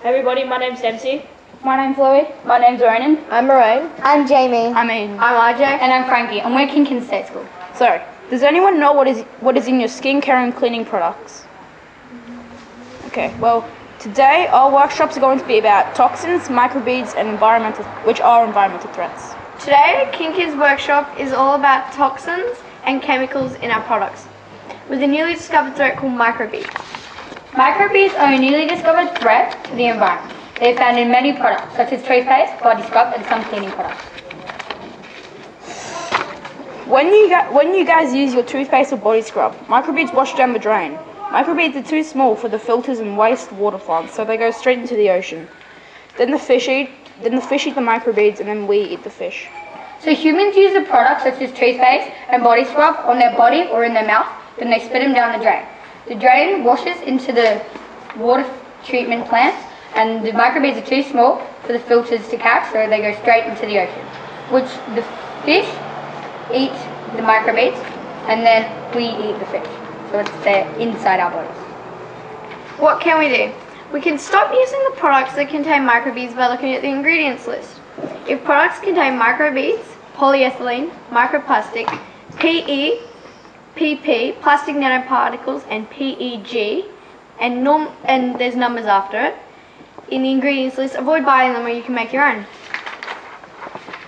Hey everybody, my name's Dempsey. My name's Louie. My name's Ronan. I'm Moraine. I'm Jamie. I'm Aiden. I'm RJ. And I'm Frankie. And we're King State School. So, does anyone know what is in your skincare and cleaning products? Okay, well, today our workshops are going to be about toxins, microbeads, and environmental threats. Today, King Kids Workshop is all about toxins and chemicals in our products, with a newly discovered threat called microbeads. Microbeads are a newly discovered threat to the environment. They are found in many products, such as toothpaste, body scrub, and some cleaning products. When you guys use your toothpaste or body scrub, microbeads wash down the drain. Microbeads are too small for the filters and wastewater plants, so they go straight into the ocean. Then the fish eat the microbeads, and then we eat the fish. So humans use the products such as toothpaste and body scrub on their body or in their mouth, then they spit them down the drain. The drain washes into the water treatment plant, and the microbeads are too small for the filters to catch, so they go straight into the ocean, which the fish eat the microbeads, and then we eat the fish. So it's there inside our bodies. What can we do? We can stop using the products that contain microbeads by looking at the ingredients list. If products contain microbeads, polyethylene, microplastic, PE, PP, plastic nanoparticles, and PEG, and there's numbers after it, in the ingredients list, avoid buying them or you can make your own.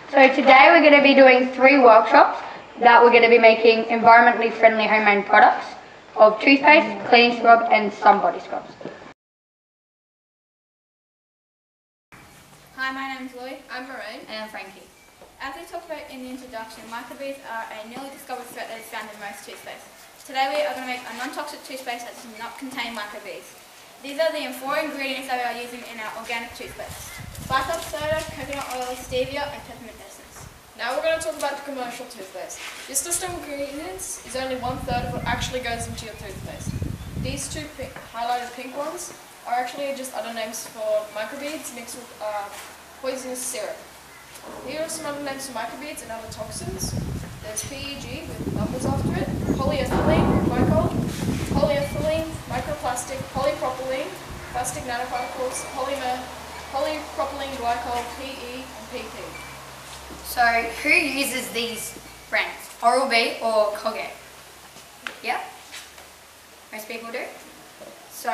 So today we're going to be doing 3 workshops that we're going to be making environmentally friendly homemade products of toothpaste, cleaning scrub, and some body scrubs. Hi, my name is Louie. I'm Moraine. And I'm Frankie. As we talked about in the introduction, microbeads are a newly discovered threat that is found in most toothpaste. Today we are going to make a non-toxic toothpaste that does not contain microbeads. These are the 4 ingredients that we are using in our organic toothpaste: bath soda, coconut oil, stevia, and peppermint essence. Now we're going to talk about the commercial toothpaste. This list of ingredients is only 1/3 of what actually goes into your toothpaste. These 2 highlighted pink ones are actually just other names for microbeads mixed with poisonous syrup. Here are some other names for microbeads and other toxins. There's PEG with numbers after it, polyethylene glycol, polyethylene, microplastic, polypropylene, plastic nanoparticles, polypropylene glycol, PE, and PP. So who uses these brands? Oral-B or Colgate? Yeah? Most people do. So,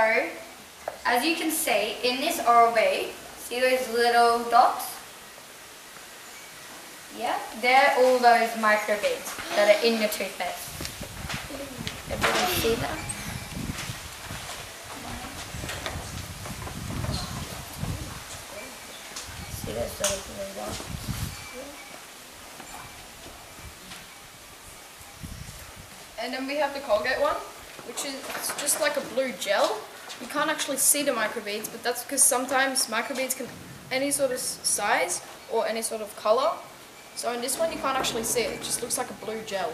as you can see, in this Oral-B, see those little dots? Yeah, they're all those microbeads that are in the toothpaste. Everyone see that? See those little dots? And then we have the Colgate one, which is just like a blue gel. You can't actually see the microbeads, but that's because sometimes microbeads can any sort of size or any sort of color. So in this one you can't actually see it, it just looks like a blue gel.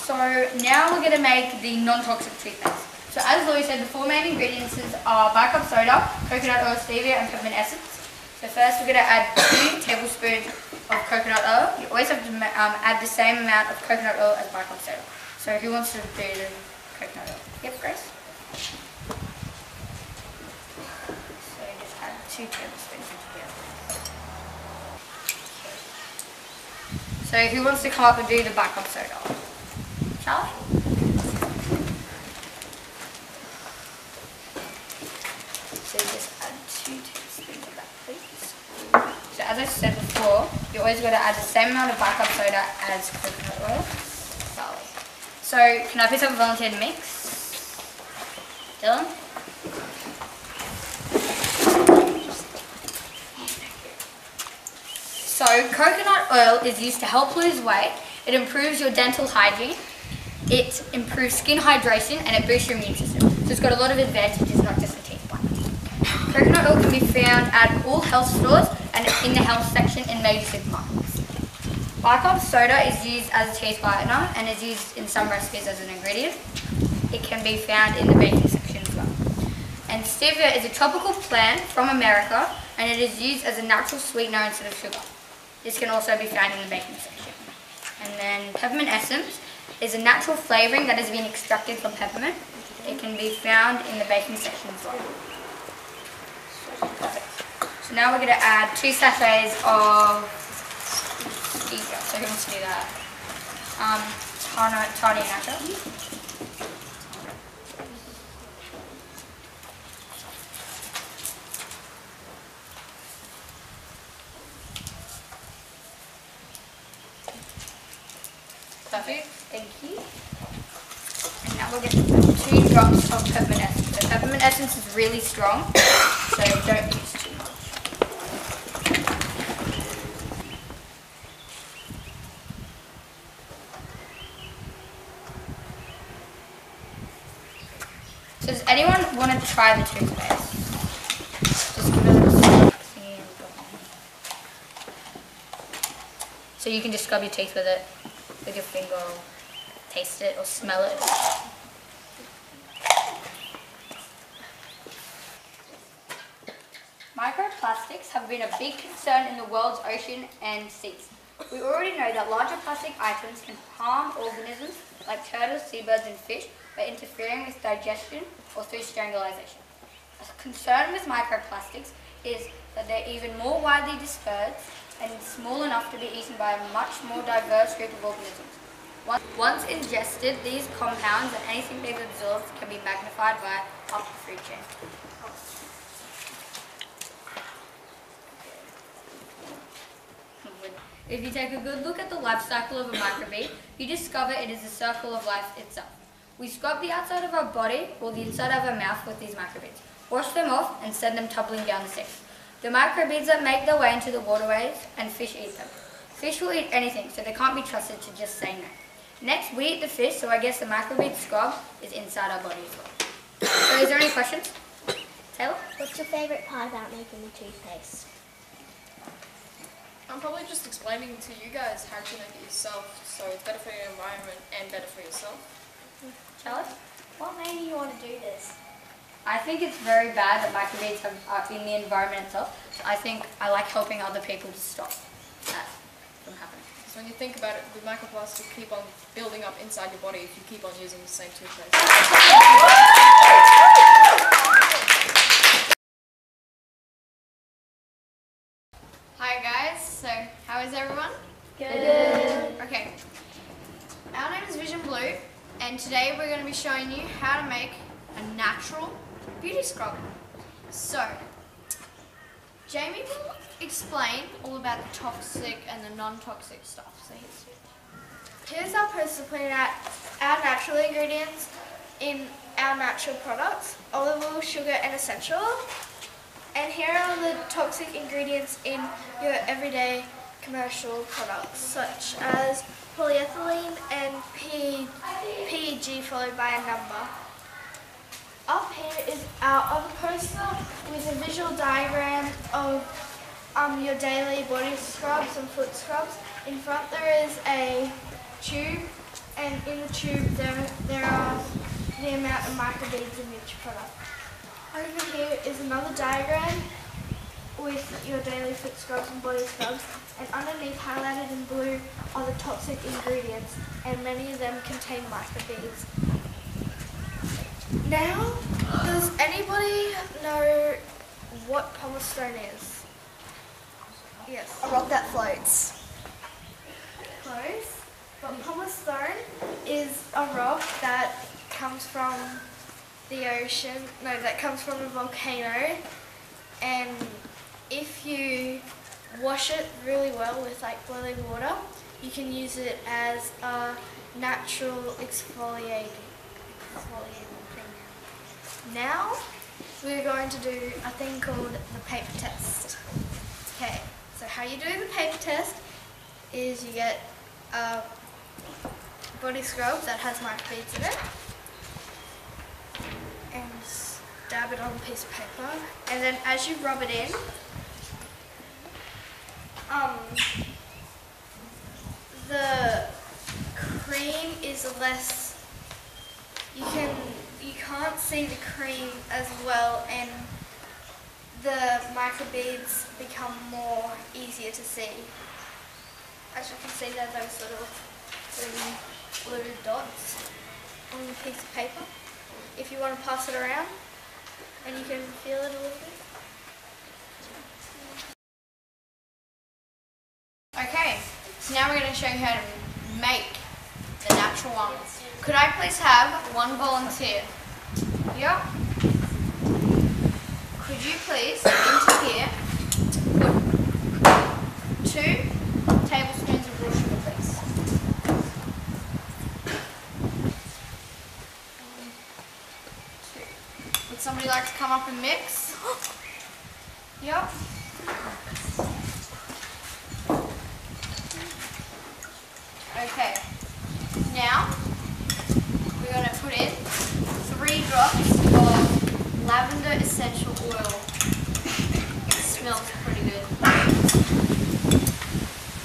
So now we're going to make the non-toxic toothpaste. So as Louie said, the 4 main ingredients are bicarb soda, coconut oil, stevia, and peppermint essence. So first we're going to add 2 tablespoons of coconut oil. You always have to add the same amount of coconut oil as bicarb soda. So who wants to do the coconut oil? Yep, Grace? So just add 2 tablespoons into here. So who wants to come up and do the bicarb soda? Charlie? So just add 2 tablespoons of that, please. So as I said before, you always got to add the same amount of bicarb soda as coconut oil. So can I please have a volunteer to mix? Dylan? So coconut oil is used to help lose weight. It improves your dental hygiene. It improves skin hydration, and it boosts your immune system. So it's got a lot of advantages, not just a teeth white. Coconut oil can be found at all health stores and in the health section in major supermarkets. Bicarb soda is used as a teeth whitener and is used in some recipes as an ingredient. It can be found in the baking section as well. And stevia is a tropical plant from America, and it is used as a natural sweetener instead of sugar. This can also be found in the baking section. And then peppermint essence is a natural flavouring that has been extracted from peppermint. It can be found in the baking section as well. Perfect. So now we're going to add 2 sachets of stevia. So who wants to do that? Tani and Asha. Perfect, thank you. And now we'll get 2 drops of peppermint essence. The peppermint essence is really strong, so don't use too much. So does anyone want to try the toothpaste? Just give it a little so you can just scrub your teeth with it. With your finger, or taste it or smell it. Microplastics have been a big concern in the world's ocean and seas. We already know that larger plastic items can harm organisms like turtles, seabirds and fish by interfering with digestion or through strangulation. A concern with microplastics is that they're even more widely dispersed and small enough to be eaten by a much more diverse group of organisms. Once ingested, these compounds and anything they've absorbed can be magnified by up the food chain. If you take a good look at the life cycle of a microbead, you discover it is a circle of life itself. We scrub the outside of our body or the inside of our mouth with these microbeads, wash them off and send them tumbling down the sink. The microbeads that make their way into the waterways and fish eat them. Fish will eat anything, so they can't be trusted to just say no. Next, we eat the fish, so I guess the microbead scrub is inside our body as well. So is there any questions? Taylor? What's your favourite part about making the toothpaste? I'm probably just explaining to you guys how to make it yourself, so it's better for your environment and better for yourself. Charlotte? What made you want to do this? I think it's very bad that microbeads are in the environment itself. So I think I like helping other people to stop that from happening. So when you think about it, the microplastics keep on building up inside your body if you keep on using the same toothpaste. Hi guys, so how is everyone? Good. Okay, our name is Vision Blue and today we're going to be showing you how to make a natural beauty scrub. So, Jamie will explain all about the toxic and the non-toxic stuff. So here's our process of putting out our natural ingredients in our natural products: olive oil, sugar and essential oil. And here are the toxic ingredients in your everyday commercial products, such as polyethylene and PEG followed by a number. Up here is our other poster with a visual diagram of your daily body scrubs and foot scrubs. In front there is a tube, and in the tube there are the amount of microbeads in each product. Over here is another diagram with your daily foot scrubs and body scrubs, and underneath, highlighted in blue, are the toxic ingredients, and many of them contain microbeads. Now, does anybody know what polystyrene is? Yes. A rock that floats. Close. But polystyrene is a rock that comes from the ocean, that comes from a volcano, and if you wash it really well with like boiling water, you can use it as a natural exfoliating thing. Now we're going to do a thing called the paper test. Okay, so how you do the paper test is you get a body scrub that has microbeads in it, and dab it on a piece of paper, and then as you rub it in, the cream is less, you can't see the cream as well, and the microbeads become more easier to see. As you can see, they're those little green blue dots on a piece of paper if you want to pass it around, and you can feel it a little bit. Okay, so now we're going to show you how to make the natural ones. Could I please have one volunteer? Yep. Could you please, into here, put 2 tablespoons of raw sugar, please? Would somebody like to come up and mix? Yep. Okay. Now, we're going to put in 3 drops of lavender essential oil. It smells pretty good.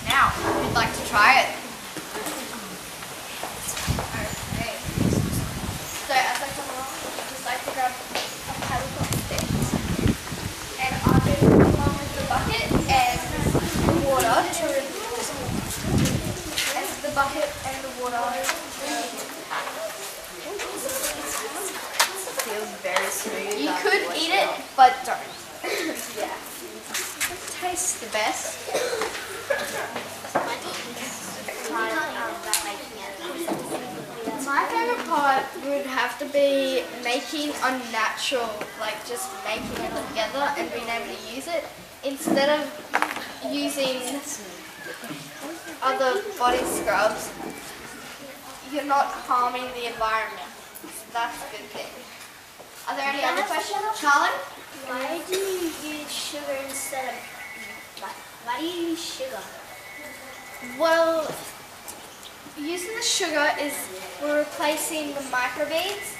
Now, we'd like to try it. Okay. So as I come along, I'd just like to grab a paddle stick, and I'm going to put along with the bucket and water to the bucket and the water. Feels very smooth. You could eat it, but don't. Yeah. It tastes the best. My favourite part would have to be making a natural, like just making it all together and being able to use it instead of using other body scrubs. You're not harming the environment. So that's a good thing. Are there any other questions? Charlie? Why do you use sugar instead of, why do you use sugar? Well, using the sugar is we're replacing the microbeads.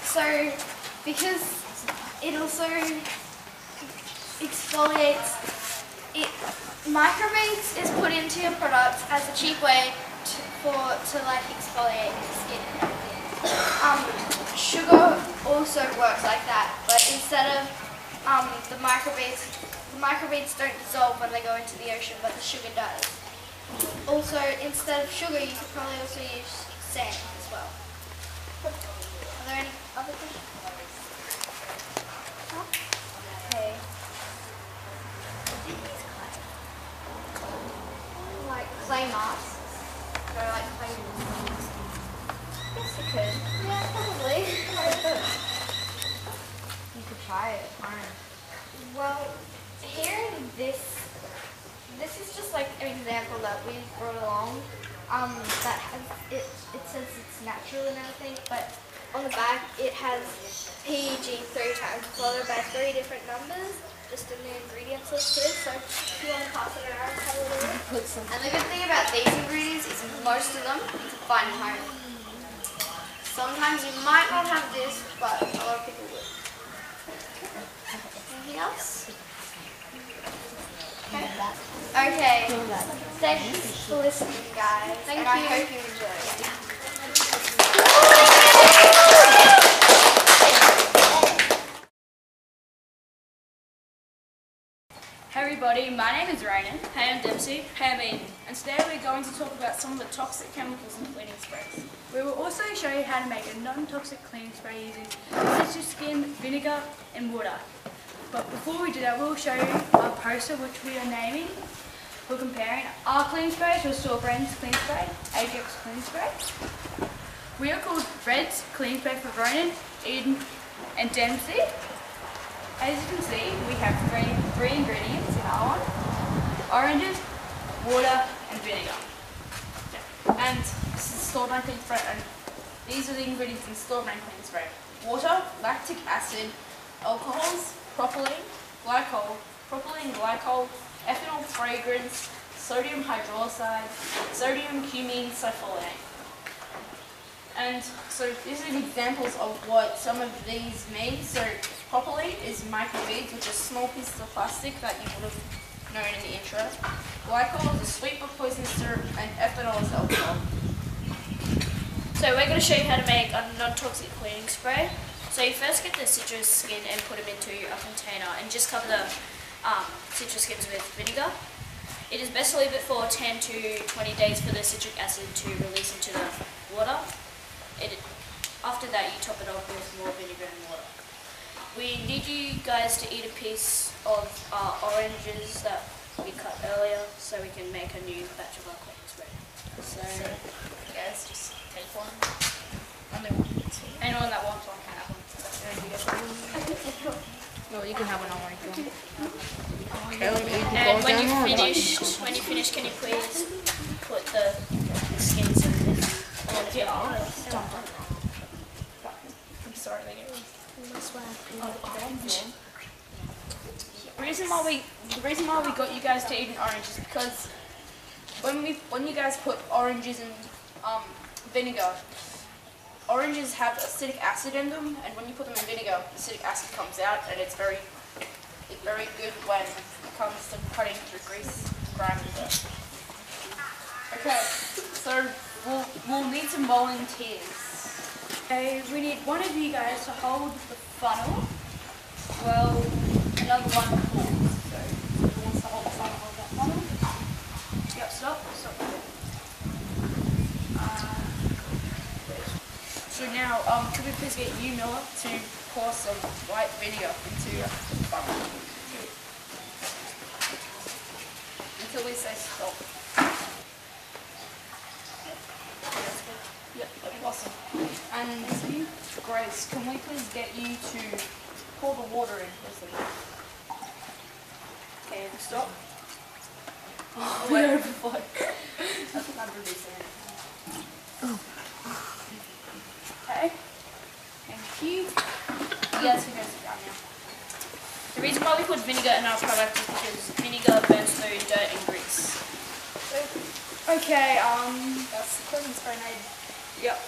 So because it also exfoliates. Microbeads is put into your products as a cheap way to like exfoliate your skin and everything. Sugar also works like that, but instead of the microbeads don't dissolve when they go into the ocean, but the sugar does. Also, instead of sugar, you could probably also use sand as well. Are there any other questions? Okay. Like clay masks. Or like clay masks. Yes, you could. Yeah, probably. You could try it. Fine. Well, here in this is just like an example that we brought along. That has it says it's natural and everything, but on the back it has PEG 3 times, followed by 3 different numbers, just in the ingredients list too. So if you want to pass it around, have a little look. And the good thing about these ingredients is most of them you can find at home. Sometimes you might not have this, but a lot of people would. Anything else? Okay. Okay. Thanks for listening, guys. Thank and you. I hope you enjoyed it. Hey everybody, my name is Raynan. Hey, I'm Dempsey. Hey, I'm Eden. And today we're going to talk about some of the toxic chemicals in cleaning sprays. We will also show you how to make a non-toxic cleaning spray using citrus skin, vinegar and water. But before we do that, we'll show you our poster which we are naming. We're comparing our cleaning spray to a store brand's cleaning spray, Ajax cleaning spray. We are called Red's cleaning spray for Ronan, Eden and Dempsey. As you can see, we have three ingredients in our one: oranges, water, and vinegar. And this is store brand cleaning spray, and these are the ingredients in store brand cleaning spray: water, lactic acid, alcohols, propylene glycol, ethanol fragrance, sodium hydroxide, sodium cumene sulfonate. And so these are examples of what some of these mean. So propylene is microbeads, which are small pieces of plastic that you would have known in the intro. Glycol is a sweet but poisonous syrup, and ethanol is alcohol. So we're going to show you how to make a non-toxic cleaning spray. So you first get the citrus skin and put them into a container and just cover the citrus skins with vinegar. It is best to leave it for 10 to 20 days for the citric acid to release into the water. After that, you top it off with more vinegar and water. We need you guys to eat a piece of oranges that we cut earlier so we can make a new batch of our cleaning spray. So, Guys, just take one. Only one. Anyone that wants one can have one. Well, you can have an orange one. and when you finish, can you please put the skins in this? I'm sorry, they get The reason why we got you guys to eat an orange is because when you guys put oranges in vinegar, oranges have acidic acid in them, and when you put them in vinegar, acidic acid comes out, and it's very good when it comes to cutting through grease, grime, and dirt. Okay, so we'll need some volunteers. We need one of you guys to hold the funnel. Well, another one pulls. So who wants to hold the funnel? Hold that funnel. Yep, stop. So now, could we please get you, Miller, to pour some white vinegar into the funnel? Until we say stop. Yep, awesome. And Grace, can we please get you to pour the water in, please? Okay, stop. Oh, wait, overflow. That's what I'm producing. Okay. Thank you. Yes, we're going to sit down now. The reason why we put vinegar in our product is because vinegar burns through dirt and grease. Okay, that's the cleaning spray made. Yep.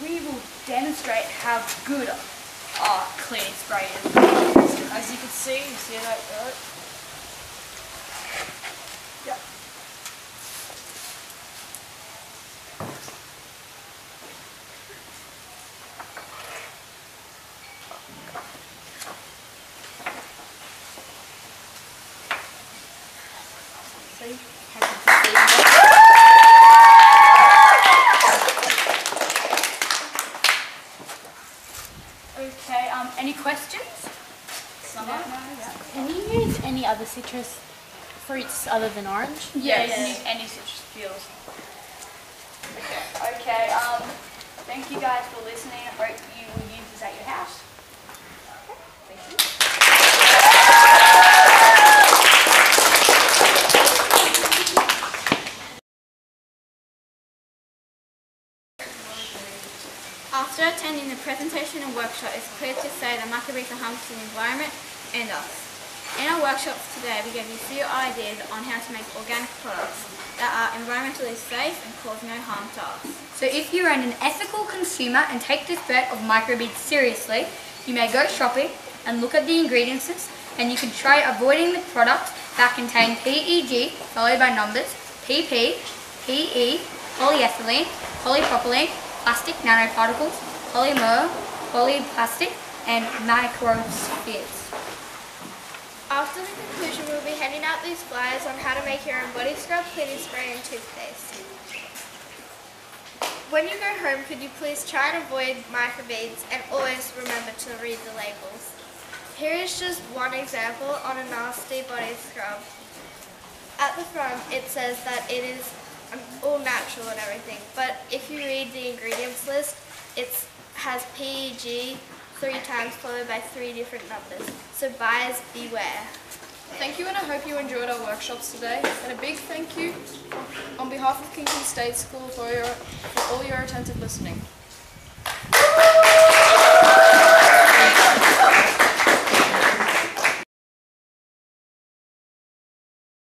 We will demonstrate how good our cleaning spray is. As you can see, that dirt? Yep. See? Okay, any questions? Can you use any other citrus fruits other than orange? Yes. Any citrus peels. Okay, thank you guys for listening. I hope you will use this at your house. Thank you. After attending the presentation and workshop, it's clear to say that Microbeads are harmful to the environment and us. In our workshops today, we gave you a few ideas on how to make organic products that are environmentally safe and cause no harm to us. So if you're an ethical consumer and take this threat of microbeads seriously, you may go shopping and look at the ingredients list, and you can try avoiding the products that contain PEG followed by numbers, PP, PE, polyethylene, polypropylene, plastic nanoparticles, polymer, polyplastic, and microspheres. After the conclusion, we'll be handing out these flyers on how to make your own body scrub, cleaning spray and toothpaste. When you go home, could you please try and avoid microbeads and always remember to read the labels. Here is just one example on a nasty body scrub. At the front it says that it is all natural and everything, but if you read the ingredients list, it has PEG 3 times followed by 3 different numbers. So buyers beware. Thank you, and I hope you enjoyed our workshops today. And a big thank you on behalf of Kingston State School for all your attentive listening.